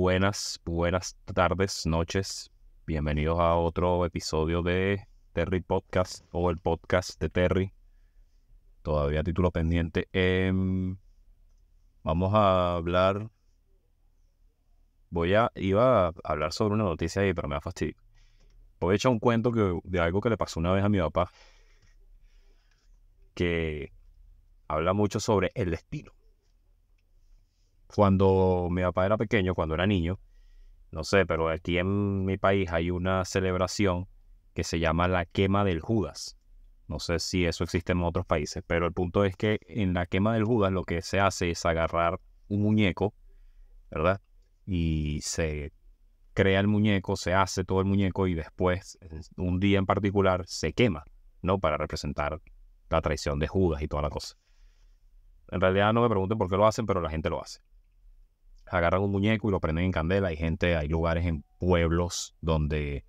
Buenas tardes, noches. Bienvenidos a otro episodio de Terry Podcast o el podcast de Terry. Todavía título pendiente. Vamos a hablar. Iba a hablar sobre una noticia ahí, pero me da fastidio. Voy a echar un cuento de algo que le pasó una vez a mi papá, que habla mucho sobre el destino. Cuando mi papá era pequeño, cuando era niño, no sé, pero aquí en mi país hay una celebración que se llama la quema del Judas. No sé si eso existe en otros países, pero el punto es que en la quema del Judas lo que se hace es agarrar un muñeco, ¿verdad? Y se crea el muñeco, se hace todo el muñeco y después, un día en particular, se quema, ¿no? Para representar la traición de Judas y toda la cosa. En realidad no me pregunten por qué lo hacen, pero la gente lo hace. Agarran un muñeco y lo prenden en candela. Hay lugares en pueblos donde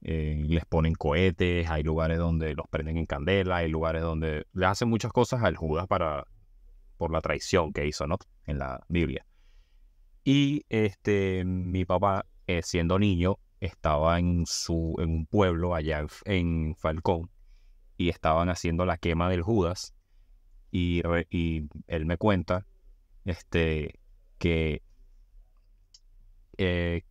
les ponen cohetes, hay lugares donde los prenden en candela, hay lugares donde le hacen muchas cosas al Judas por la traición que hizo, ¿no? En la Biblia. Y mi papá, siendo niño, estaba en un pueblo allá en Falcón y estaban haciendo la quema del Judas y él me cuenta que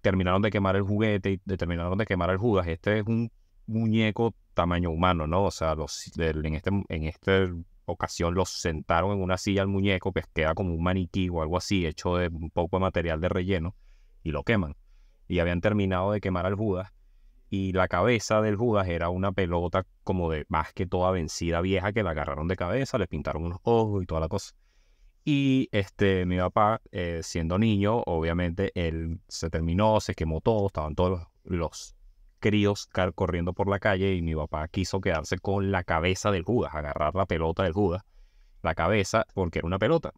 terminaron de quemar el juguete y terminaron de quemar el Judas. Este es un muñeco tamaño humano, ¿no? O sea, en esta ocasión los sentaron en una silla al muñeco que queda como un maniquí o algo así, hecho de un poco de material de relleno, y lo queman. Y habían terminado de quemar al Judas, y la cabeza del Judas era una pelota como de más que toda vencida vieja que la agarraron de cabeza, le pintaron unos ojos y toda la cosa. Y mi papá, siendo niño, obviamente él se quemó todo, estaban todos los críos corriendo por la calle y mi papá quiso quedarse con la cabeza del Judas, agarrar la pelota del Judas, la cabeza, porque era una pelota.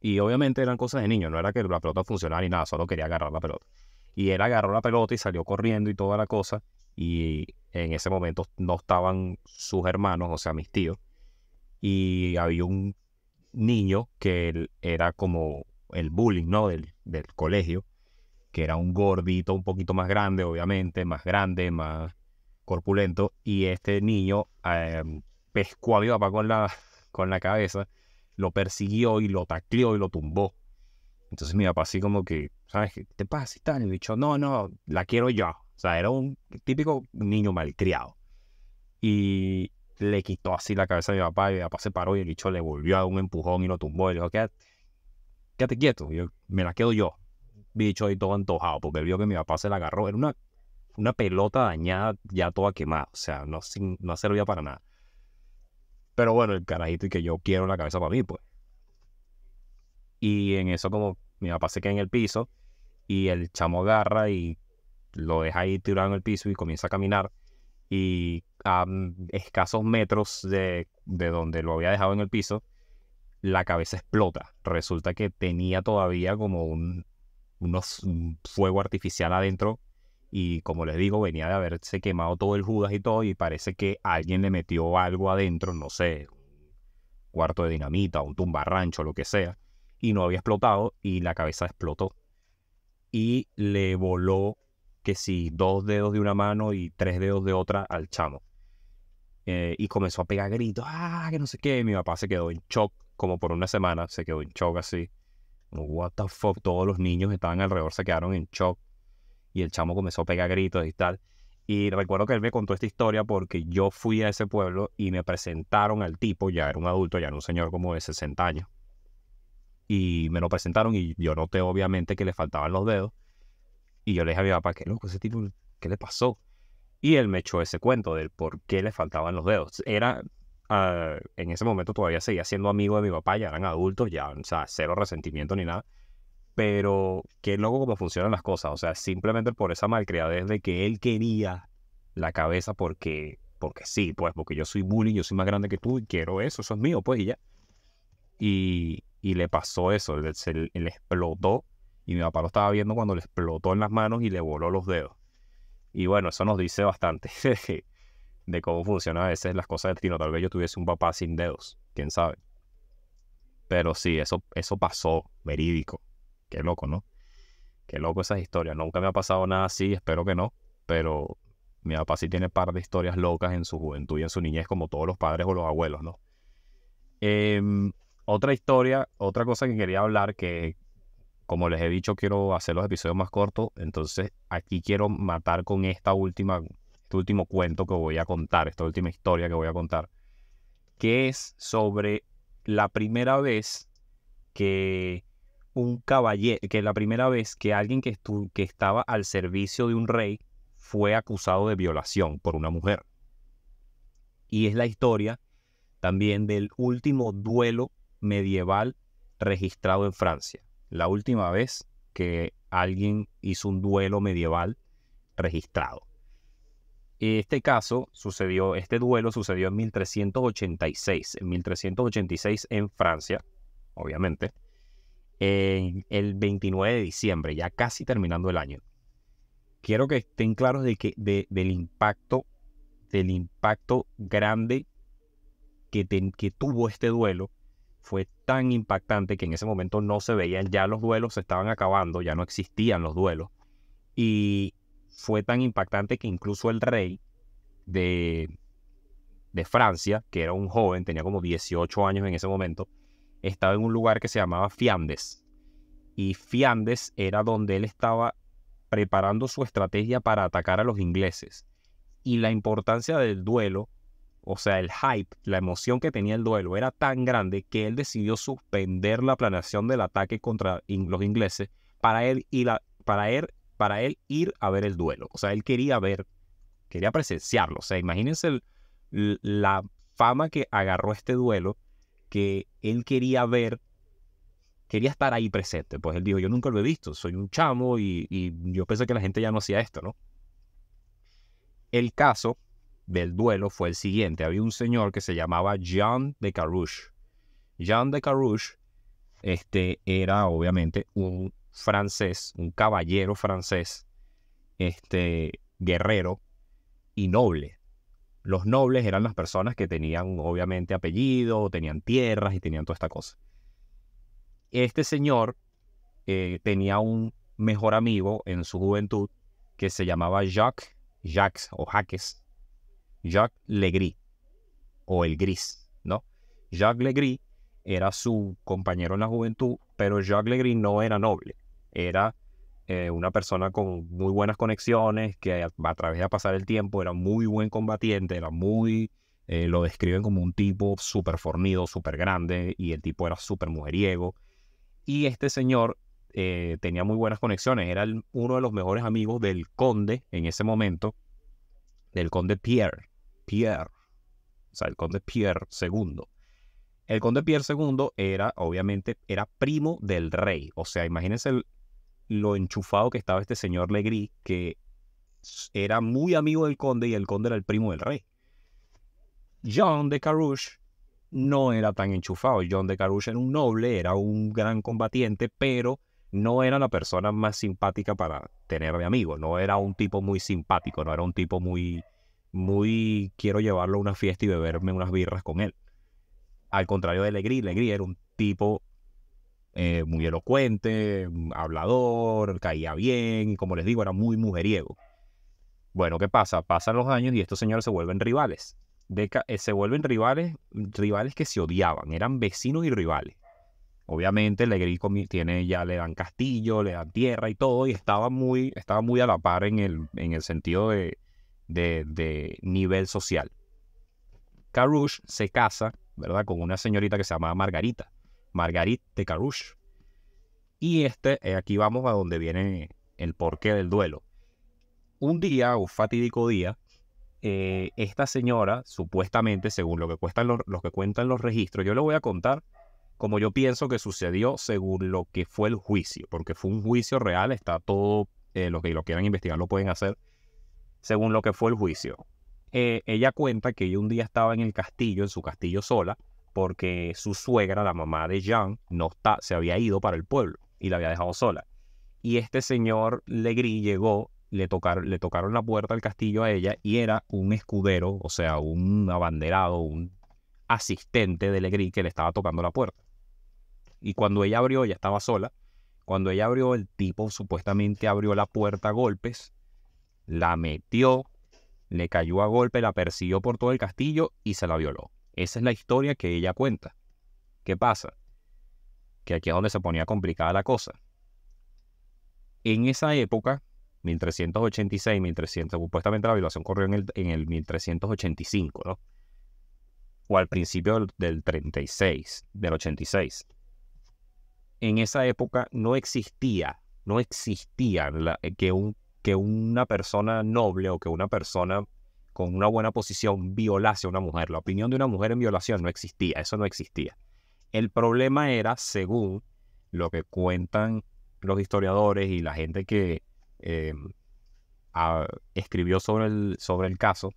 Y obviamente eran cosas de niño, no era que la pelota funcionara ni nada, solo quería agarrar la pelota. Y él agarró la pelota y salió corriendo y toda la cosa, y en ese momento no estaban sus hermanos, o sea, mis tíos, y había un niño que él era como el bullying, ¿no? Del colegio, que era un gordito un poquito más grande, obviamente, más grande, más corpulento, y este niño pescó a mi papá con la cabeza, lo persiguió y lo tacleó y lo tumbó. Entonces mi papá así como que, ¿sabes qué te pasa y tal? Y el bicho, no, la quiero yo. O sea, era un típico niño malcriado. Y le quitó así la cabeza a mi papá y mi papá se paró y el bicho le volvió a dar un empujón y lo tumbó y le dijo, quédate quieto. Y yo, me la quedo yo. Bicho ahí todo antojado porque él vio que mi papá se la agarró. Era una pelota dañada, ya toda quemada. O sea, no servía para nada. Pero bueno, el carajito y que yo quiero la cabeza para mí, pues. Y en eso como mi papá se queda en el piso y el chamo agarra y lo deja ahí tirado en el piso y comienza a caminar. Y a escasos metros de donde lo había dejado en el piso, la cabeza explota. Resulta que tenía todavía como un fuego artificial adentro y como les digo, venía de haberse quemado todo el Judas y todo y parece que alguien le metió algo adentro, no sé, un cuarto de dinamita, un tumbarrancho, lo que sea, y no había explotado y la cabeza explotó. Y le voló que si 2 dedos de una mano y 3 dedos de otra al chamo. Y comenzó a pegar gritos, que no sé qué. Mi papá se quedó en shock, como por una semana, se quedó en shock así. Como, what the fuck, todos los niños que estaban alrededor se quedaron en shock. Y el chamo comenzó a pegar gritos y tal. Y recuerdo que él me contó esta historia porque yo fui a ese pueblo y me presentaron al tipo, ya era un adulto, ya era un señor como de 60 años. Y me lo presentaron y yo noté obviamente que le faltaban los dedos. Y yo le dije a mi papá, qué loco, ese tipo, ¿qué le pasó? Y él me echó ese cuento del por qué le faltaban los dedos. En ese momento todavía seguía siendo amigo de mi papá, ya eran adultos, ya, o sea, cero resentimiento ni nada. Pero qué loco cómo funcionan las cosas. O sea, simplemente por esa malcriadez de que él quería la cabeza porque sí, pues, porque yo soy bully, yo soy más grande que tú y quiero eso es mío, pues, y ya. Y le pasó eso, le explotó y mi papá lo estaba viendo cuando le explotó en las manos y le voló los dedos. Y bueno, eso nos dice bastante de cómo funcionan a veces las cosas del destino. Tal vez yo tuviese un papá sin dedos, quién sabe. Pero sí, eso pasó, verídico. Qué loco, ¿no? Qué loco esas historias. Nunca me ha pasado nada así, espero que no. Pero mi papá sí tiene par de historias locas en su juventud y en su niñez, como todos los padres o los abuelos, ¿no? Otra historia, otra cosa que quería hablar, que como les he dicho, quiero hacer los episodios más cortos. Entonces aquí quiero matar con este último cuento que voy a contar, esta última historia que voy a contar, que es sobre la primera vez que la primera vez que alguien que estaba al servicio de un rey fue acusado de violación por una mujer. Y es la historia también del último duelo medieval registrado en Francia. La última vez que alguien hizo un duelo medieval registrado. Este duelo sucedió en 1386. En 1386 en Francia, obviamente. En el 29 de diciembre, ya casi terminando el año. Quiero que estén claros del impacto grande que tuvo este duelo. Fue tan impactante que en ese momento no se veían, ya los duelos se estaban acabando, ya no existían los duelos. Y fue tan impactante que incluso el rey de Francia, que era un joven, tenía como 18 años en ese momento, estaba en un lugar que se llamaba Fiandes. Y Fiandes era donde él estaba preparando su estrategia para atacar a los ingleses. Y la importancia del duelo, o sea, el hype, la emoción que tenía el duelo, era tan grande que él decidió suspender la planeación del ataque contra los ingleses para él ir a ver el duelo. O sea, él quería presenciarlo. O sea, imagínense la fama que agarró este duelo, que él quería estar ahí presente. Pues él dijo, yo nunca lo he visto, soy un chamo y yo pensé que la gente ya no hacía esto, ¿no? El caso del duelo fue el siguiente. Había un señor que se llamaba Jean de Carouge. Jean de Carouge era obviamente un francés, un caballero francés, guerrero y noble. Los nobles eran las personas que tenían obviamente apellido, tenían tierras y tenían toda esta cosa. Este señor tenía un mejor amigo en su juventud que se llamaba Jacques Legris, o el Gris, ¿no? Jacques Legris era su compañero en la juventud, pero Jacques Legris no era noble. Era una persona con muy buenas conexiones, que a través de pasar el tiempo era muy buen combatiente, lo describen como un tipo súper fornido, súper grande, y el tipo era súper mujeriego. Y este señor tenía muy buenas conexiones, era uno de los mejores amigos del conde en ese momento, del conde Pierre, o sea, el conde Pierre II. El conde Pierre II obviamente, era primo del rey. O sea, imagínense lo enchufado que estaba este señor Legris, que era muy amigo del conde y el conde era el primo del rey. Jean de Carouge no era tan enchufado. Jean de Carouge era un noble, era un gran combatiente, pero no era la persona más simpática para tener de amigo. No era un tipo muy simpático, no era un tipo muy quiero llevarlo a una fiesta y beberme unas birras con él. Al contrario de Legris era un tipo muy elocuente, hablador, caía bien, y como les digo, era muy mujeriego. Bueno, ¿qué pasa? Pasan los años y estos señores se vuelven rivales. Se vuelven rivales que se odiaban, eran vecinos y rivales. Obviamente Legris ya le dan castillo, le dan tierra y todo, y estaba muy a la par en el sentido de nivel social. Carouge se casa, ¿verdad?, con una señorita que se llamaba Marguerite de Carouge. Y aquí vamos a donde viene el porqué del duelo. Un fatídico día, esta señora, supuestamente, según lo que cuentan los registros, yo le voy a contar como yo pienso que sucedió según lo que fue el juicio, porque fue un juicio real, está todo, los que lo quieran investigar lo pueden hacer, según lo que fue el juicio. Ella cuenta que ella un día estaba en su castillo sola, porque su suegra, la mamá de Jean, se había ido para el pueblo y la había dejado sola. Y este señor Legris llegó, le tocaron la puerta del castillo a ella y era un escudero, o sea, un abanderado, un asistente de Legris que le estaba tocando la puerta. Y cuando ella abrió, ella estaba sola. Cuando ella abrió, el tipo supuestamente abrió la puerta a golpes, la metió, le cayó a golpe, la persiguió por todo el castillo y se la violó. Esa es la historia que ella cuenta. ¿Qué pasa? Que aquí es donde se ponía complicada la cosa. En esa época, 1386, 1300, supuestamente la violación ocurrió en el 1385, ¿no? O al principio del 36, del 86. En esa época no existía que una persona noble o que una persona con una buena posición violase a una mujer. La opinión de una mujer en violación no existía, eso no existía. El problema era, según lo que cuentan los historiadores y la gente que escribió sobre el caso,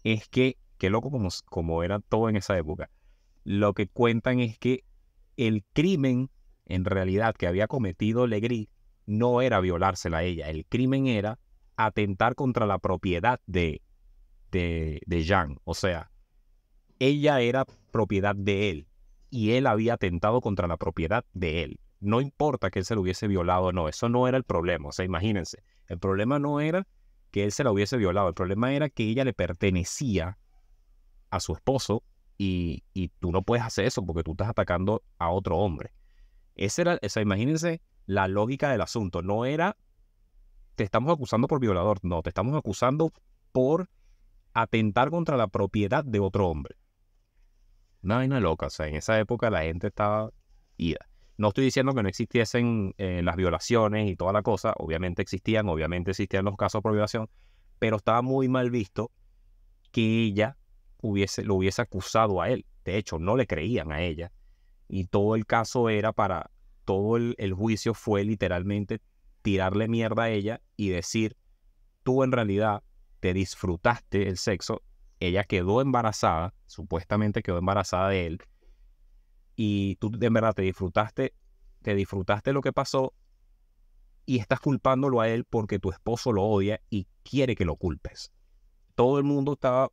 es que, qué loco como era todo en esa época, lo que cuentan es que el crimen, en realidad, que había cometido Legris no era violársela a ella. El crimen era atentar contra la propiedad de Jean. O sea, ella era propiedad de él y él había atentado contra la propiedad de él. No importa que él se lo hubiese violado o no, eso no era el problema. O sea, imagínense, el problema no era que él se la hubiese violado, el problema era que ella le pertenecía a su esposo y tú no puedes hacer eso porque tú estás atacando a otro hombre. Imagínense la lógica del asunto. No era, te estamos acusando por violador, no, te estamos acusando por atentar contra la propiedad de otro hombre. Una vaina loca, o sea, en esa época la gente estaba ida. No estoy diciendo que no existiesen las violaciones y toda la cosa, obviamente existían los casos por violación, pero estaba muy mal visto que ella lo hubiese acusado a él. De hecho, no le creían a ella. Y todo el caso era todo el juicio fue literalmente tirarle mierda a ella y decir, tú en realidad te disfrutaste el sexo, ella quedó embarazada, supuestamente quedó embarazada de él, y tú en verdad te disfrutaste lo que pasó y estás culpándolo a él porque tu esposo lo odia y quiere que lo culpes. Todo el mundo estaba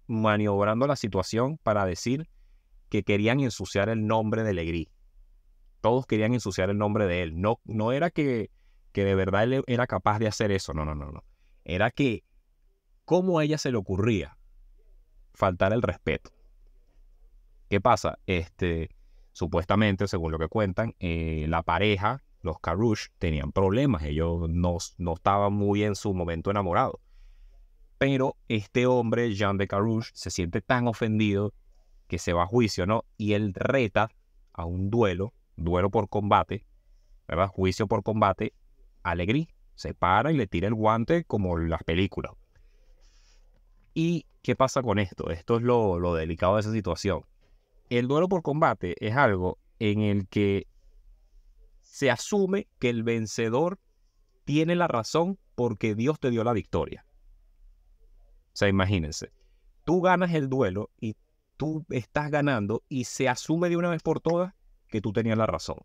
maniobrando la situación para decir que querían ensuciar el nombre de Legris. Todos querían ensuciar el nombre de él. No era que de verdad él era capaz de hacer eso. No. Era que, ¿cómo a ella se le ocurría faltar el respeto? ¿Qué pasa? Supuestamente, según lo que cuentan, la pareja, los Carrouge, tenían problemas. Ellos no estaban muy en su momento enamorados. Pero este hombre, Jean de Carrouge, se siente tan ofendido que se va a juicio, ¿no? Y él reta a un duelo por combate, ¿verdad? Juicio por combate a Legris. Se para y le tira el guante como en las películas. ¿Y qué pasa con esto? Esto es lo delicado de esa situación. El duelo por combate es algo en el que se asume que el vencedor tiene la razón porque Dios te dio la victoria. O sea, imagínense, tú ganas el duelo y tú estás ganando y se asume de una vez por todas que tú tenías la razón.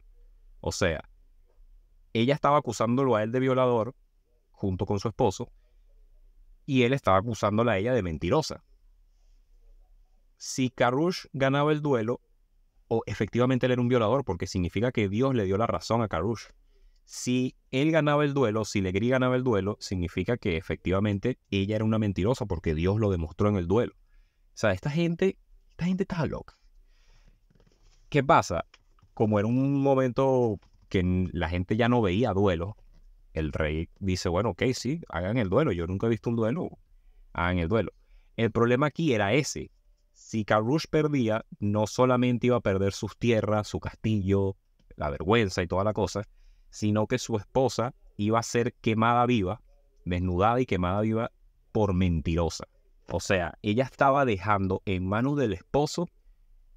O sea, ella estaba acusándolo a él de violador junto con su esposo y él estaba acusándola a ella de mentirosa. Si Carrouge ganaba el duelo, o efectivamente él era un violador porque significa que Dios le dio la razón a Carrouge. Si él ganaba el duelo, si Legris ganaba el duelo, significa que efectivamente ella era una mentirosa porque Dios lo demostró en el duelo. O sea, esta gente está loca. ¿Qué pasa? Como era un momento que la gente ya no veía duelo, el rey dice, bueno, ok, sí, hagan el duelo. Yo nunca he visto un duelo, hagan el duelo. El problema aquí era ese. Si Carrouge perdía, no solamente iba a perder sus tierras, su castillo, la vergüenza y toda la cosa, sino que su esposa iba a ser quemada viva, desnudada y quemada viva por mentirosa. O sea, ella estaba dejando en manos del esposo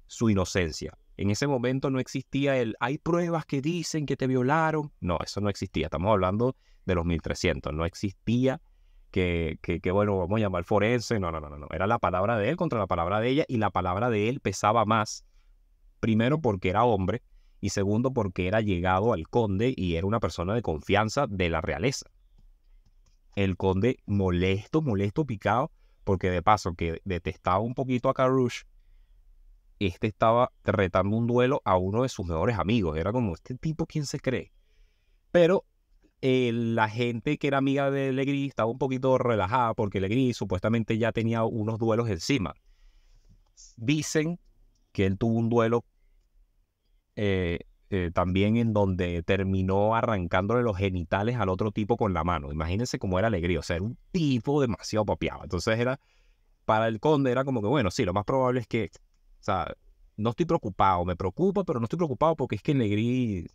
su inocencia. En ese momento no existía hay pruebas que dicen que te violaron. No, eso no existía. Estamos hablando de los 1300. No existía que bueno, vamos a llamar forense. No. Era la palabra de él contra la palabra de ella y la palabra de él pesaba más. Primero porque era hombre y segundo porque era llegado al conde y era una persona de confianza de la realeza. El conde molesto, picado, porque de paso que detestaba un poquito a Carrouge, estaba retando un duelo a uno de sus mejores amigos. Era como, ¿este tipo quién se cree? Pero la gente que era amiga de Legris estaba un poquito relajada porque Legris supuestamente ya tenía unos duelos encima. Dicen que él tuvo un duelo también en donde terminó arrancándole los genitales al otro tipo con la mano. Imagínense cómo era Legris, o sea, era un tipo demasiado papiado. Entonces para el conde era como que, bueno, sí, lo más probable es que, o sea, no estoy preocupado, me preocupa, pero no estoy preocupado porque es que Legris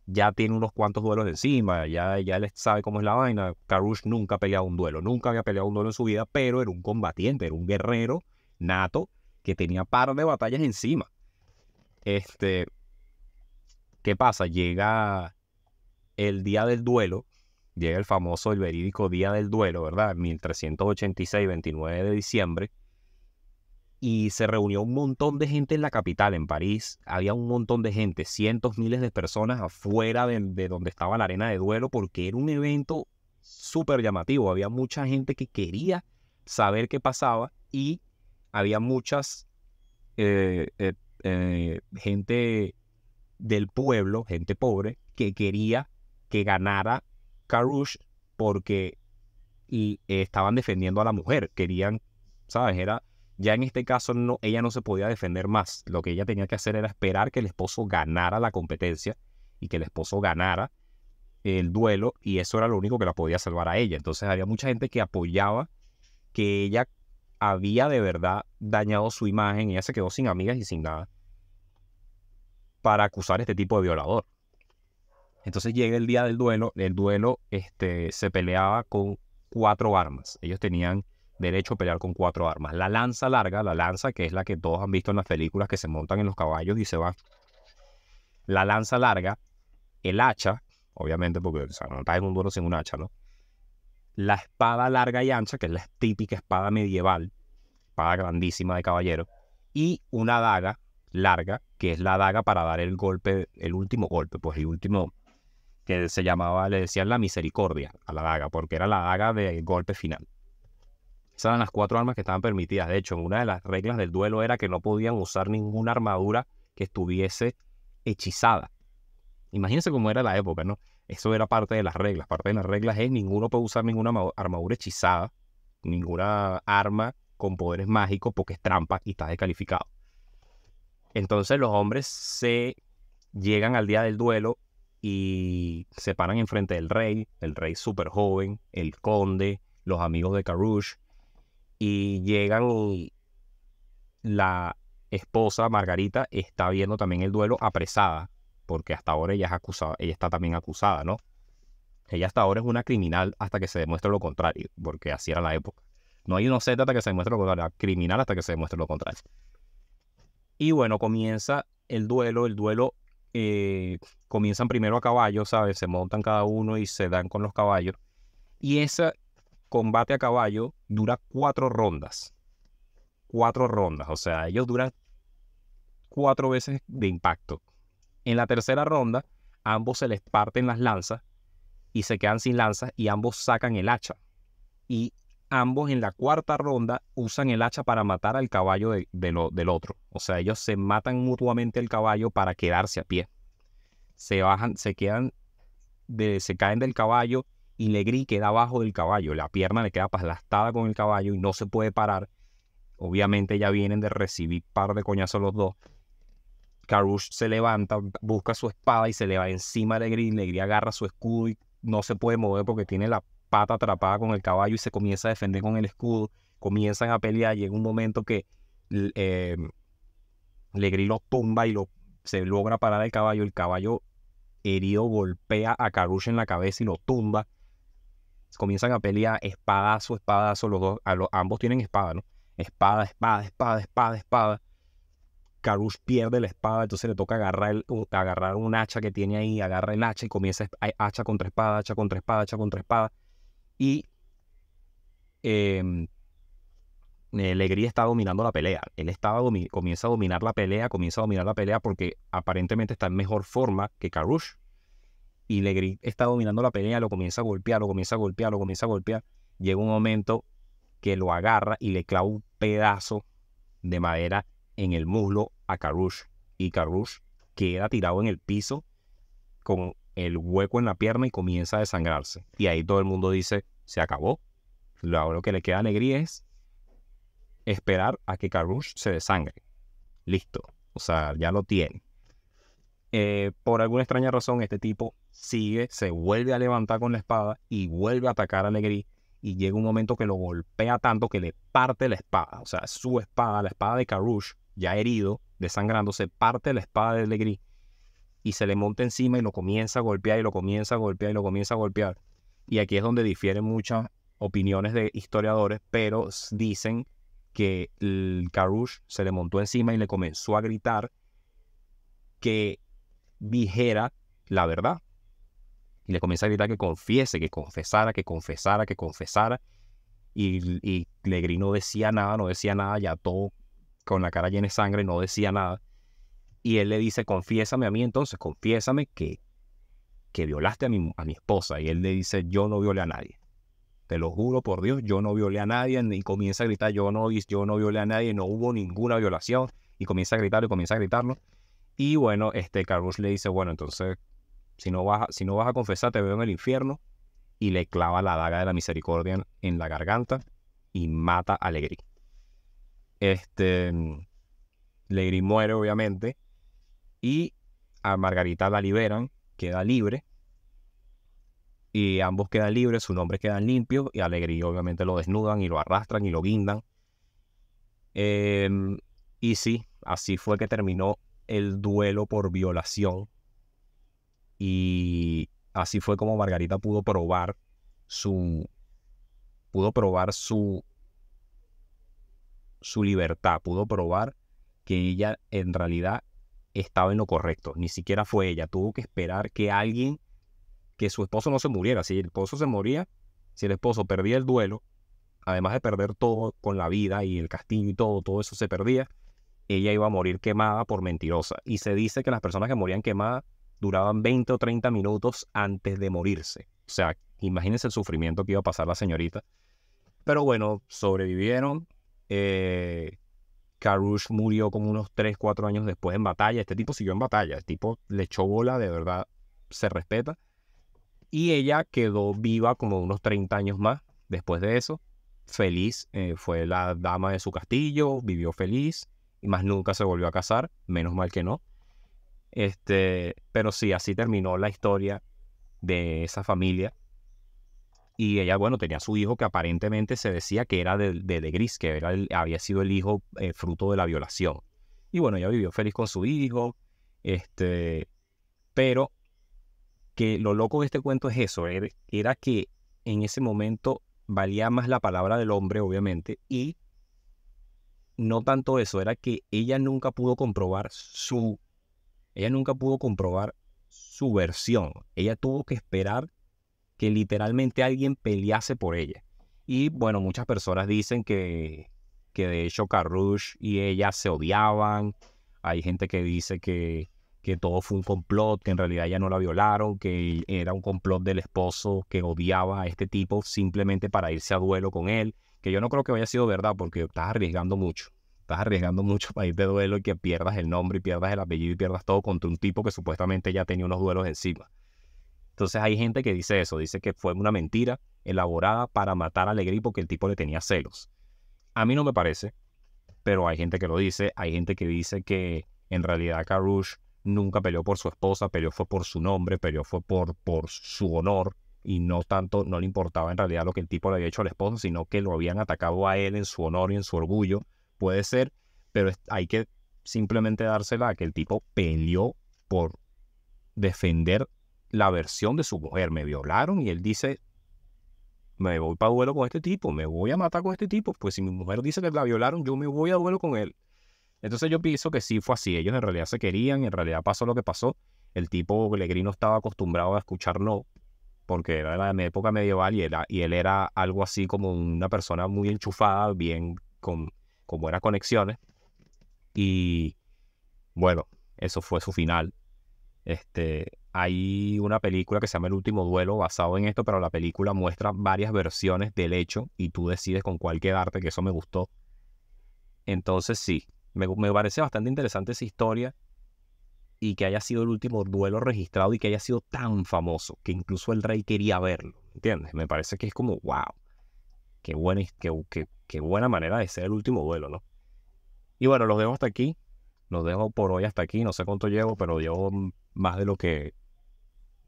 ya tiene unos cuantos duelos encima, ya él sabe cómo es la vaina. Carrouge nunca ha peleado un duelo, nunca había peleado un duelo en su vida, pero era un combatiente, era un guerrero nato que tenía par de batallas encima. ¿Qué pasa? Llega el día del duelo, llega el famoso, el verídico día del duelo, ¿verdad? 1386, 29 de diciembre, y se reunió un montón de gente en la capital, en París. Había un montón de gente, cientos, miles de personas afuera de donde estaba la arena de duelo, porque era un evento súper llamativo. Había mucha gente que quería saber qué pasaba y había muchas gente del pueblo, gente pobre, que quería que ganara Carrouge porque estaban defendiendo a la mujer. Querían, ¿sabes? Ya en este caso ella no se podía defender más. Lo que ella tenía que hacer era esperar que el esposo ganara la competencia y que el esposo ganara el duelo, y eso era lo único que la podía salvar a ella. Entonces había mucha gente que apoyaba que ella había de verdad dañado su imagen. Ella se quedó sin amigas y sin nada para acusar a este tipo de violador. Entonces llega el día del duelo. El duelo se peleaba con 4 armas. Ellos tenían derecho a pelear con 4 armas. La lanza larga, la lanza que es la que todos han visto en las películas, que se montan en los caballos y se van. La lanza larga, el hacha, obviamente porque no estás en un duelo sin un hacha, ¿no? La espada larga y ancha, que es la típica espada medieval, espada grandísima de caballero, y una daga larga, que es la daga para dar el golpe, el último golpe, pues el último, que se llamaba, le decían la misericordia a la daga, porque era la daga del golpe final. Esas eran las 4 armas que estaban permitidas. De hecho, una de las reglas del duelo era que no podían usar ninguna armadura que estuviese hechizada. Imagínense cómo era la época, ¿no? Eso era parte de las reglas. Parte de las reglas es ninguno puede usar ninguna armadura hechizada, ninguna arma con poderes mágicos, porque es trampa y está descalificado. Entonces los hombres se llegan al día del duelo y se paran enfrente del rey, el rey súper joven, el conde, los amigos de Carrouge, y llegan y la esposa Margarita está viendo también el duelo apresada, porque hasta ahora ella es acusada, ella está también acusada, ¿no? Ella hasta ahora es una criminal hasta que se demuestre lo contrario, porque así era la época. No hay inocente hasta que se demuestre lo contrario, criminal hasta que se demuestre lo contrario. Y bueno, comienza el duelo. Comienzan primero a caballo, ¿sabes? Se montan cada uno y se dan con los caballos. Y ese combate a caballo dura 4 rondas. 4 rondas, o sea, ellos duran 4 veces de impacto. En la tercera ronda, ambos se les parten las lanzas y se quedan sin lanzas y ambos sacan el hacha. Y ambos en la cuarta ronda usan el hacha para matar al caballo del otro. O sea, ellos se matan mutuamente el caballo para quedarse a pie. Se bajan, se caen del caballo y Legris queda abajo del caballo. La pierna le queda aplastada con el caballo y no se puede parar. Obviamente ya vienen de recibir par de coñazos los dos. Carrouge se levanta, busca su espada y se le va encima de Legris. Legris agarra su escudo y no se puede mover porque tiene la pata atrapada con el caballo y se comienza a defender con el escudo. Comienzan a pelear. Llega un momento que Legris lo tumba y se logra parar el caballo. El caballo herido golpea a Carrouge en la cabeza y lo tumba. Comienzan a pelear espadazo, espadazo. Los dos, ambos tienen espada, ¿no? Espada, espada, espada, espada, espada. Carrouge pierde la espada, entonces le toca agarrar un hacha que tiene ahí, agarra el hacha y comienza hacha contra espada, hacha contra espada, hacha contra espada. Y Legris está dominando la pelea. Él comienza a dominar la pelea porque aparentemente está en mejor forma que Carrouge. Y Legris está dominando la pelea, lo comienza a golpear, lo comienza a golpear, lo comienza a golpear. Llega un momento que lo agarra y le clava un pedazo de madera en el muslo a Carrouge. Y Carrouge queda tirado en el piso con el hueco en la pierna y comienza a desangrarse. Y ahí todo el mundo dice, se acabó. Lo que le queda a Legris es esperar a que Carrouge se desangre. Listo. O sea, ya lo tiene. Por alguna extraña razón, este tipo sigue, se vuelve a levantar con la espada y vuelve a atacar a Legris. Y llega un momento que lo golpea tanto que le parte la espada. O sea, su espada, la espada de Carrouge, ya herido, desangrándose, parte la espada de Legris y se le monta encima y lo comienza a golpear y lo comienza a golpear y lo comienza a golpear. Y aquí es donde difieren muchas opiniones de historiadores, pero dicen que el Carrouge se le montó encima y le comenzó a gritar que dijera la verdad. Y le comienza a gritar que confiese, que confesara, que confesara, que confesara. Y Legris no decía nada, ya todo con la cara llena de sangre, no decía nada. Y él le dice, confiésame a mí entonces, confiésame que violaste a mi esposa. Y él le dice, yo no violé a nadie. Te lo juro por Dios, yo no violé a nadie. Y comienza a gritar, yo no violé a nadie, no hubo ninguna violación. Y comienza a gritarlo y comienza a gritarlo. Y bueno, Carrouge le dice, bueno, entonces, si no vas a confesar, te veo en el infierno. Y le clava la daga de la misericordia en la garganta y mata a Legris. Legris muere, obviamente. Y a Margarita la liberan, queda libre. Y ambos quedan libres, sus nombres quedan limpios. Y a Legris obviamente lo desnudan y lo arrastran y lo guindan. Y sí, así fue que terminó el duelo por violación. Y así fue como Margarita pudo probar su libertad. Pudo probar que ella en realidad estaba en lo correcto. Ni siquiera fue ella. Tuvo que esperar que su esposo no se muriera. Si el esposo se moría, si el esposo perdía el duelo, además de perder todo con la vida y el castillo y todo eso se perdía, ella iba a morir quemada por mentirosa. Y se dice que las personas que morían quemadas duraban 20 o 30 minutos antes de morirse. O sea, imagínense el sufrimiento que iba a pasar la señorita. Pero bueno, sobrevivieron. Carrouge murió como unos 3, 4 años después en batalla. Este tipo siguió en batalla. El tipo le echó bola, de verdad se respeta. Y ella quedó viva como unos 30 años más después de eso. Feliz, fue la dama de su castillo, vivió feliz y más nunca se volvió a casar, menos mal que no. Pero sí, así terminó la historia de esa familia. Y ella, bueno, tenía su hijo que aparentemente se decía que era de Legris, que había sido el hijo fruto de la violación. Y bueno, ella vivió feliz con su hijo. Pero que lo loco de este cuento es eso, era que en ese momento valía más la palabra del hombre, obviamente, y no tanto eso, era que ella nunca pudo comprobar su versión. Ella tuvo que esperar que literalmente alguien pelease por ella. Y bueno, muchas personas dicen que de hecho Carrouge y ella se odiaban. Hay gente que dice que todo fue un complot, que en realidad ya no la violaron, que era un complot del esposo que odiaba a este tipo simplemente para irse a duelo con él, que yo no creo que haya sido verdad porque estás arriesgando mucho para ir de duelo y que pierdas el nombre y pierdas el apellido y pierdas todo contra un tipo que supuestamente ya tenía unos duelos encima. Entonces hay gente que dice eso, dice que fue una mentira elaborada para matar a Legris porque el tipo le tenía celos. A mí no me parece, pero hay gente que lo dice, hay gente que dice que en realidad Carrouge nunca peleó por su esposa, peleó fue por su nombre, peleó fue por su honor y no le importaba en realidad lo que el tipo le había hecho al esposo, sino que lo habían atacado a él en su honor y en su orgullo. Puede ser, pero hay que simplemente dársela a que el tipo peleó por defender la versión de su mujer. Me violaron y él dice, me voy para duelo con este tipo, me voy a matar con este tipo, pues si mi mujer dice que la violaron, yo me voy a duelo con él. Entonces yo pienso que sí fue así, ellos en realidad se querían, en realidad pasó lo que pasó. El tipo Legris no estaba acostumbrado a escuchar no, porque era la época medieval y él era algo así como una persona muy enchufada, bien con buenas conexiones. Y bueno, eso fue su final. Hay una película que se llama El último duelo basado en esto, pero la película muestra varias versiones del hecho y tú decides con cuál quedarte, que eso me gustó. Entonces sí, me parece bastante interesante esa historia y que haya sido el último duelo registrado y que haya sido tan famoso que incluso el rey quería verlo, ¿entiendes? Me parece que es como, wow, qué buena manera de ser el último duelo, ¿no? Y bueno, los dejo hasta aquí, los dejo por hoy hasta aquí, no sé cuánto llevo, pero llevo más de lo que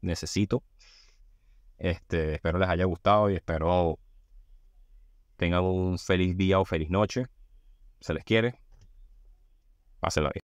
necesito. Espero les haya gustado y espero tengan un feliz día o feliz noche. Se les quiere. Pásenla bien.